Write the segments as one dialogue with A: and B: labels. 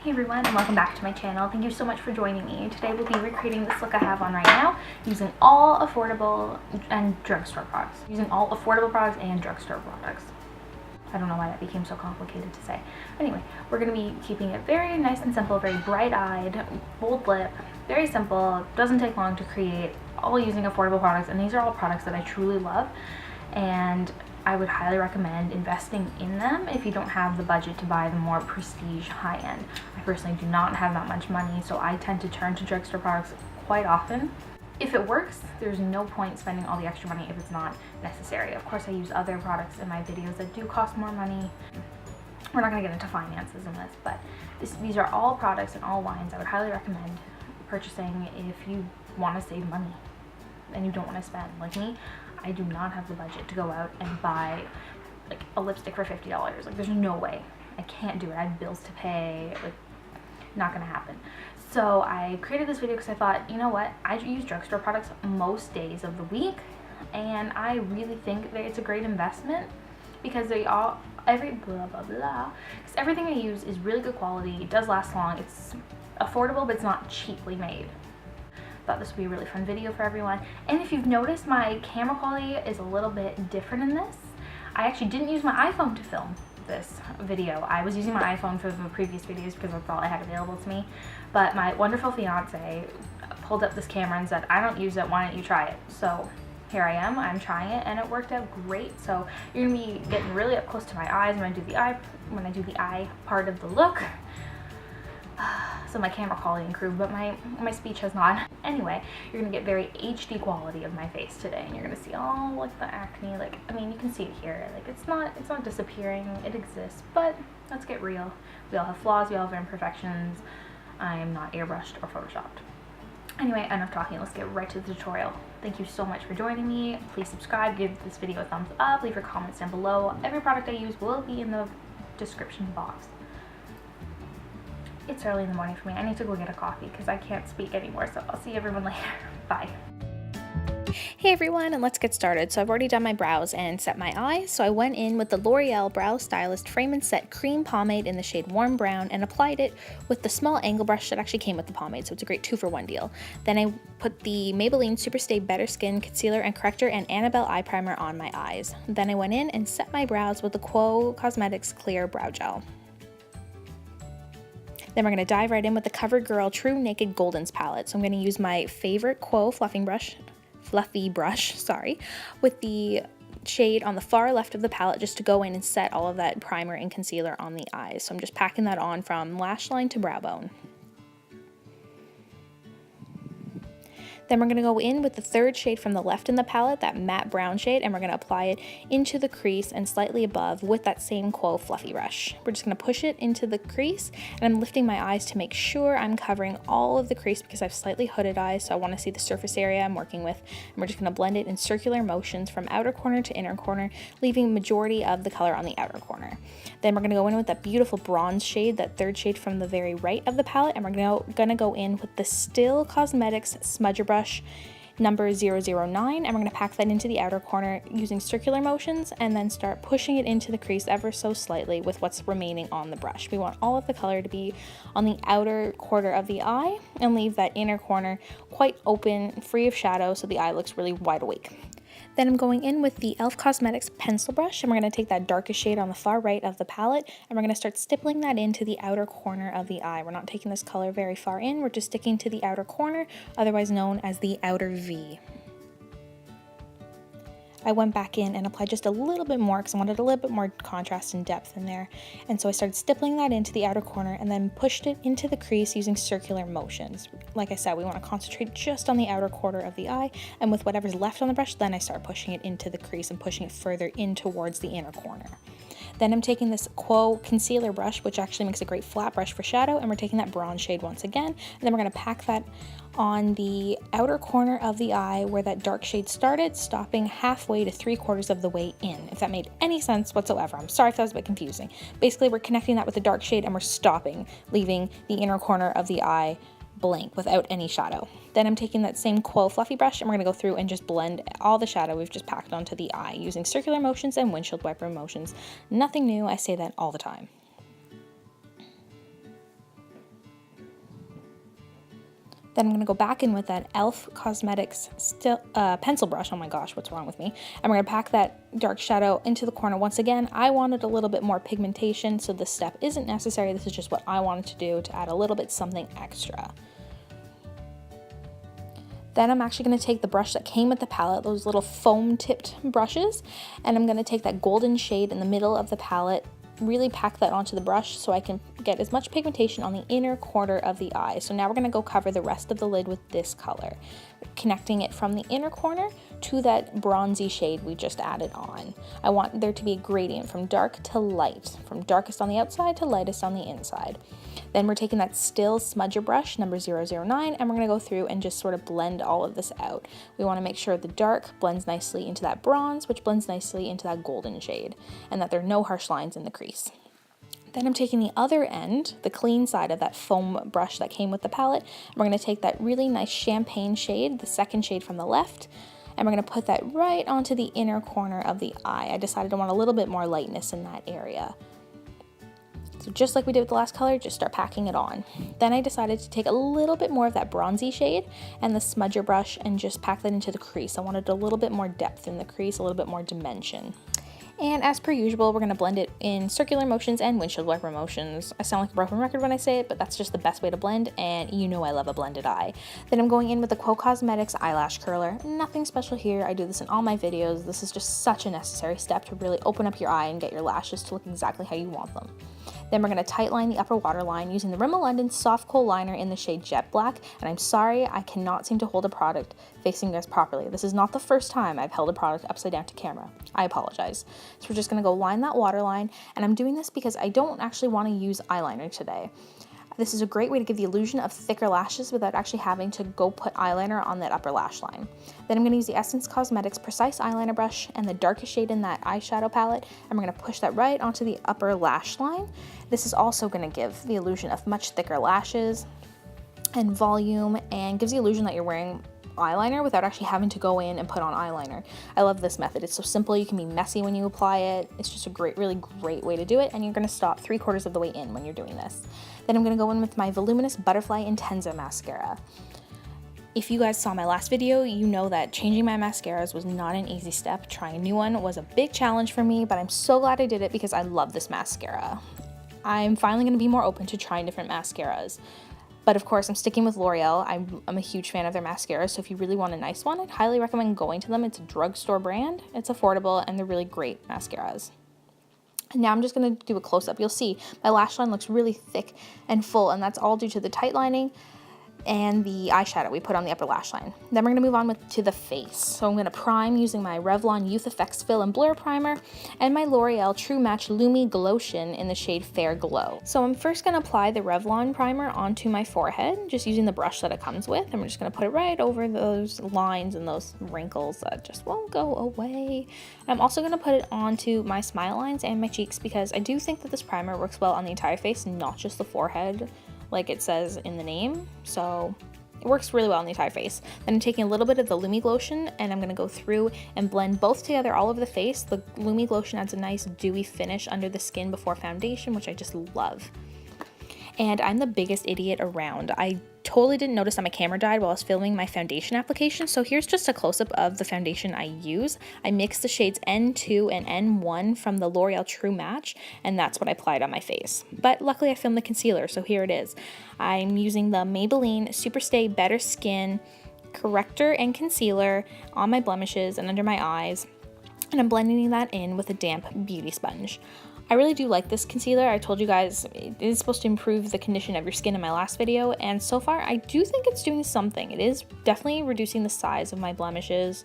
A: Hey everyone, and welcome back to my channel. Thank you so much for joining me. Today we'll be recreating this look I have on right now using all affordable and drugstore products. I don't know why that became so complicated to say. Anyway, we're going to be keeping it very nice and simple, very bright-eyed, bold lip, very simple, doesn't take long to create, all using affordable products, and these are all products that I truly love, and I would highly recommend investing in them if you don't have the budget to buy the more prestige high-end. I personally do not have that much money, so I tend to turn to drugstore products quite often. If it works, there's no point spending all the extra money if it's not necessary. Of course, I use other products in my videos that do cost more money. We're not going to get into finances in this, but these are all products and all lines I would highly recommend purchasing if you want to save money and you don't want to spend. Like me, I do not have the budget to go out and buy like a lipstick for $50. Like, there's no way. I can't do it. I have bills to pay. Like, not gonna happen. So I created this video because I thought, you know what, I use drugstore products most days of the week, and I really think that it's a great investment because because everything I use is really good quality. It does last long. It's affordable, but it's not cheaply made. Thought this would be a really fun video for everyone. And if you've noticed, my camera quality is a little bit different in this. I actually didn't use my iPhone to film this video. I was using my iPhone for the previous videos because that's all I had available to me. But my wonderful fiance pulled up this camera and said, I don't use it, why don't you try it? So here I am, I'm trying it, and it worked out great. So you're gonna be getting really up close to my eyes when I do the eye part of the look. So my camera quality improved, but my speech has not. Anyway, you're gonna get very HD quality of my face today, and you're gonna see all like the acne. Like, I mean, you can see it here. Like, it's not disappearing. It exists, but let's get real. We all have flaws. We all have imperfections. I am not airbrushed or photoshopped. Anyway, enough talking. Let's get right to the tutorial. Thank you so much for joining me. Please subscribe. Give this video a thumbs up. Leave your comments down below. Every product I use will be in the description box. It's early in the morning for me. I need to go get a coffee because I can't speak anymore, so I'll see everyone later. Bye.
B: Hey everyone, and let's get started. So I've already done my brows and set my eyes. So I went in with the Loreal Brow Stylist Frame and Set Cream Pomade in the shade Warm Brown and applied it with the small angle brush that actually came with the pomade, so it's a great 2-for-1 deal. Then I put the Maybelline Super Stay Better Skin Concealer and Corrector and Annabelle Eye Primer on my eyes. Then I went in and set my brows with the Quo Cosmetics Clear Brow Gel. Then we're going to dive right in with the Covergirl TruNaked Goldens palette. So I'm going to use my favorite Quo fluffy brush, with the shade on the far left of the palette just to go in and set all of that primer and concealer on the eyes. So I'm just packing that on from lash line to brow bone. Then we're going to go in with the third shade from the left in the palette, that matte brown shade, and we're going to apply it into the crease and slightly above with that same Quo fluffy brush. We're just going to push it into the crease, and I'm lifting my eyes to make sure I'm covering all of the crease because I have slightly hooded eyes, so I want to see the surface area I'm working with. And we're just going to blend it in circular motions from outer corner to inner corner, leaving majority of the color on the outer corner. Then we're going to go in with that beautiful bronze shade, that third shade from the very right of the palette, and we're going to go in with the Still Cosmetics Smudger brush number 009, and we're going to pack that into the outer corner using circular motions and then start pushing it into the crease ever so slightly with what's remaining on the brush. We want all of the color to be on the outer quarter of the eye and leave that inner corner quite open, free of shadow, so the eye looks really wide awake. Then I'm going in with the e.l.f. Cosmetics pencil brush, and we're going to take that darkest shade on the far right of the palette, and we're going to start stippling that into the outer corner of the eye. We're not taking this color very far in, we're just sticking to the outer corner, otherwise known as the outer V. I went back in and applied just a little bit more because I wanted a little bit more contrast and depth in there. And so I started stippling that into the outer corner and then pushed it into the crease using circular motions. Like I said, we want to concentrate just on the outer quarter of the eye, and with whatever's left on the brush, then I start pushing it into the crease and pushing it further in towards the inner corner. Then I'm taking this Quo Concealer Brush, which actually makes a great flat brush for shadow, and we're taking that bronze shade once again, and then we're going to pack that on the outer corner of the eye where that dark shade started, stopping halfway to 3/4 of the way in, if that made any sense whatsoever. I'm sorry if that was a bit confusing. Basically, we're connecting that with the dark shade and we're stopping, leaving the inner corner of the eye blank without any shadow. Then I'm taking that same Quo fluffy brush and we're going to go through and just blend all the shadow we've just packed onto the eye using circular motions and windshield wiper motions. Nothing new, I say that all the time. Then I'm going to go back in with that e.l.f. Cosmetics pencil brush. Oh my gosh, what's wrong with me? And we're going to pack that dark shadow into the corner. Once again, I wanted a little bit more pigmentation, so this step isn't necessary. This is just what I wanted to do to add a little bit something extra. Then I'm actually going to take the brush that came with the palette, those little foam tipped brushes, and I'm going to take that golden shade in the middle of the palette, really pack that onto the brush so I can get as much pigmentation on the inner corner of the eye. So now we're going to go cover the rest of the lid with this color, connecting it from the inner corner to that bronzy shade we just added on. I want there to be a gradient from dark to light, from darkest on the outside to lightest on the inside. Then we're taking that still smudger brush, number 009, and we're going to go through and just sort of blend all of this out. We want to make sure the dark blends nicely into that bronze, which blends nicely into that golden shade, and that there are no harsh lines in the crease. Then I'm taking the other end, the clean side of that foam brush that came with the palette, and we're going to take that really nice champagne shade, the second shade from the left, and we're going to put that right onto the inner corner of the eye. I decided I want a little bit more lightness in that area. So just like we did with the last color, just start packing it on. Then I decided to take a little bit more of that bronzy shade and the smudger brush and just pack that into the crease. I wanted a little bit more depth in the crease, a little bit more dimension. And as per usual, we're going to blend it in circular motions and windshield wiper motions. I sound like a broken record when I say it, but that's just the best way to blend, and you know I love a blended eye. Then I'm going in with the Quo Cosmetics Eyelash Curler. Nothing special here. I do this in all my videos. This is just such a necessary step to really open up your eye and get your lashes to look exactly how you want them. Then we're going to tightline the upper waterline using the Rimmel London Soft Kohl Liner in the shade Jet Black, and I'm sorry I cannot seem to hold a product facing you guys properly. This is not the first time I've held a product upside down to camera. I apologize. So we're just going to go line that waterline, and I'm doing this because I don't actually want to use eyeliner today. This is a great way to give the illusion of thicker lashes without actually having to go put eyeliner on that upper lash line. Then I'm going to use the Essence Cosmetics Precise Eyeliner Brush and the darkest shade in that eyeshadow palette, and we're going to push that right onto the upper lash line. This is also going to give the illusion of much thicker lashes and volume, and gives the illusion that you're wearing eyeliner without actually having to go in and put on eyeliner. I love this method. It's so simple. You can be messy when you apply it. It's just a really great way to do it, and you're going to stop 3/4 of the way in when you're doing this. Then I'm going to go in with my Voluminous Butterfly Intenza mascara. If you guys saw my last video, you know that changing my mascaras was not an easy step. Trying a new one was a big challenge for me, but I'm so glad I did it because I love this mascara. I'm finally going to be more open to trying different mascaras. But of course, I'm sticking with Loreal. I'm a huge fan of their mascaras, so if you really want a nice one, I'd highly recommend going to them. It's a drugstore brand, it's affordable, and they're really great mascaras. And now I'm just going to do a close-up. You'll see my lash line looks really thick and full, and that's all due to the tight lining and the eyeshadow we put on the upper lash line. Then we're going to move on to the face. So I'm going to prime using my Revlon Youth Effects Fill and Blur Primer and my L'Oreal True Match Lumi Glotion in the shade Fair Glow. So I'm first going to apply the Revlon primer onto my forehead, just using the brush that it comes with, and we're just going to put it right over those lines and those wrinkles that just won't go away. And I'm also going to put it onto my smile lines and my cheeks because I do think that this primer works well on the entire face, not just the forehead, like it says in the name. So it works really well on the entire face. Then I'm taking a little bit of the Lumi Glotion, and I'm going to go through and blend both together all over the face. The Lumi Glotion adds a nice dewy finish under the skin before foundation, which I just love. And I'm the biggest idiot around. I totally didn't notice that my camera died while I was filming my foundation application, so here's just a close-up of the foundation I use. I mixed the shades N2 and N1 from the L'Oreal True Match, and that's what I applied on my face. But luckily I filmed the concealer, so here it is. I'm using the Maybelline Superstay Better Skin Corrector and Concealer on my blemishes and under my eyes, and I'm blending that in with a damp beauty sponge. I really do like this concealer. I told you guys it is supposed to improve the condition of your skin in my last video, and so far I do think it's doing something. It is definitely reducing the size of my blemishes.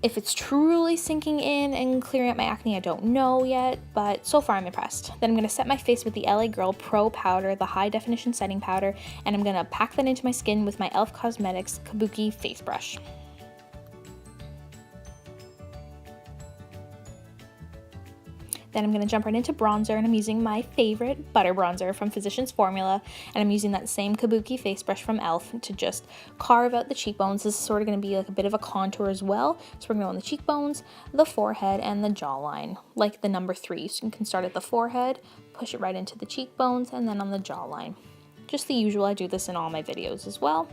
B: If it's truly sinking in and clearing up my acne, I don't know yet, but so far I'm impressed. Then I'm going to set my face with the LA Girl Pro Powder, the high definition setting powder, and I'm going to pack that into my skin with my e.l.f. Cosmetics Kabuki face brush. Then I'm going to jump right into bronzer, and I'm using my favorite butter bronzer from Physicians Formula, and I'm using that same Kabuki face brush from e.l.f. to just carve out the cheekbones. This is sort of going to be like a bit of a contour as well, so we're going to go on the cheekbones, the forehead, and the jawline, like the number 3. So you can start at the forehead, push it right into the cheekbones, and then on the jawline. Just the usual, I do this in all my videos as well.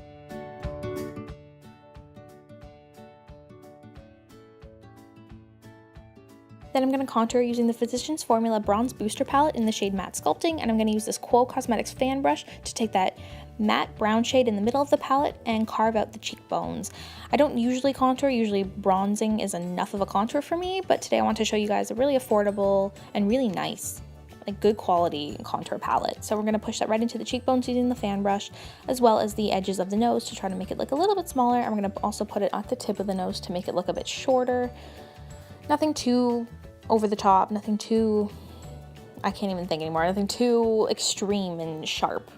B: Then I'm going to contour using the Physicians Formula Bronze Booster Palette in the shade Matte Sculpting, and I'm going to use this Quo Cosmetics fan brush to take that matte brown shade in the middle of the palette and carve out the cheekbones. I don't usually contour, usually bronzing is enough of a contour for me, but today I want to show you guys a really affordable and really nice, like good quality contour palette. So we're going to push that right into the cheekbones using the fan brush, as well as the edges of the nose to try to make it look a little bit smaller. I'm going to also put it at the tip of the nose to make it look a bit shorter. Nothing too over the top, nothing too, I can't even think anymore, nothing too extreme and sharp.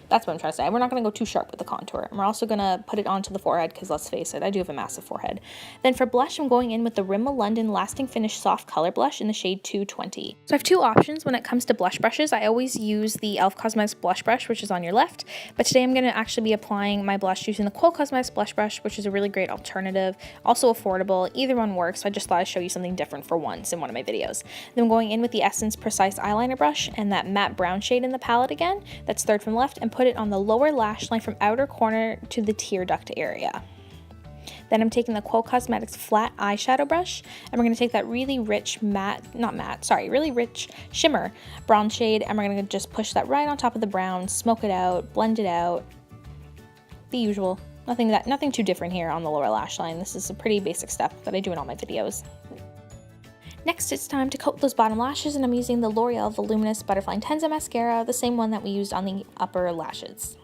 B: That's what I'm trying to say. We're not going to go too sharp with the contour. And we're also going to put it onto the forehead because let's face it, I do have a massive forehead. Then for blush, I'm going in with the Rimmel London Lasting Finish Soft Color Blush in the shade 220. So I have two options when it comes to blush brushes. I always use the e.l.f. Cosmetics blush brush, which is on your left. But today I'm going to actually be applying my blush using the Quo Cosmetics blush brush, which is a really great alternative. Also affordable. Either one works. So I just thought I'd show you something different for once in one of my videos. Then I'm going in with the Essence Precise Eyeliner brush and that matte brown shade in the palette again. That's third from left, and put it on the lower lash line from outer corner to the tear duct area. Then I'm taking the Quo Cosmetics flat eyeshadow brush, and we're going to take that really rich really rich shimmer brown shade, and we're going to just push that right on top of the brown, smoke it out, blend it out. The usual. Nothing too different here on the lower lash line. This is a pretty basic step that I do in all my videos. Next, it's time to coat those bottom lashes, and I'm using the L'Oreal Voluminous Butterfly Intenza Mascara, the same one that we used on the upper lashes.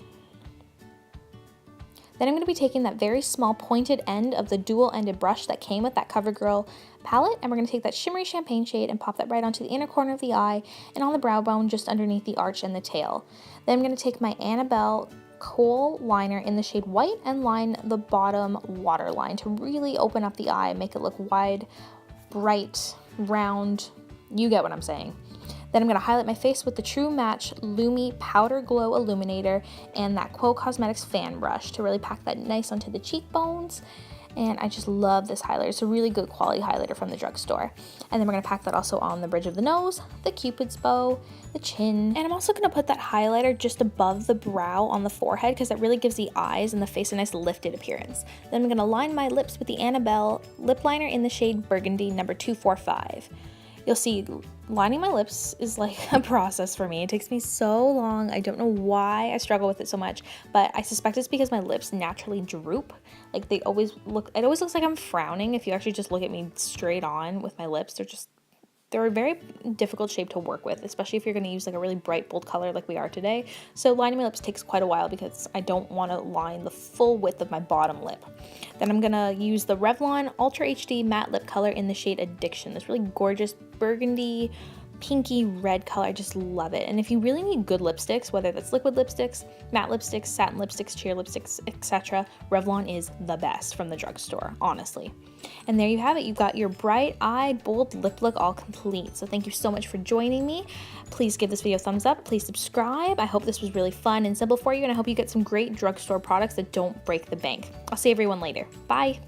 B: Then I'm going to be taking that very small pointed end of the dual-ended brush that came with that Covergirl palette, and we're going to take that shimmery champagne shade and pop that right onto the inner corner of the eye and on the brow bone just underneath the arch and the tail. Then I'm going to take my Annabelle Kohl liner in the shade White and line the bottom waterline to really open up the eye, make it look wide, bright, round, you get what I'm saying. Then I'm going to highlight my face with the True Match Lumi Powder Glow Illuminator and that Quo Cosmetics fan brush to really pack that nice onto the cheekbones. And I just love this highlighter. It's a really good quality highlighter from the drugstore. And then we're going to pack that also on the bridge of the nose, the cupid's bow, the chin. And I'm also going to put that highlighter just above the brow on the forehead because that really gives the eyes and the face a nice lifted appearance. Then I'm going to line my lips with the Annabelle lip liner in the shade Burgundy number 245. You'll see lining my lips is like a process for me. It takes me so long. I don't know why I struggle with it so much, but I suspect it's because my lips naturally droop. Like it always looks like I'm frowning if you actually just look at me straight on with my lips. They're a very difficult shape to work with, especially if you're going to use like a really bright, bold color like we are today. So lining my lips takes quite a while because I don't want to line the full width of my bottom lip. Then I'm going to use the Revlon Ultra HD Matte Lip Color in the shade Addiction. This really gorgeous burgundy, pinky red color. I just love it. And if you really need good lipsticks, whether that's liquid lipsticks, matte lipsticks, satin lipsticks, sheer lipsticks, etc., Revlon is the best from the drugstore, honestly. And there you have it. You've got your bright-eyed, bold lip look all complete. So thank you so much for joining me. Please give this video a thumbs up. Please subscribe. I hope this was really fun and simple for you, and I hope you get some great drugstore products that don't break the bank. I'll see everyone later. Bye.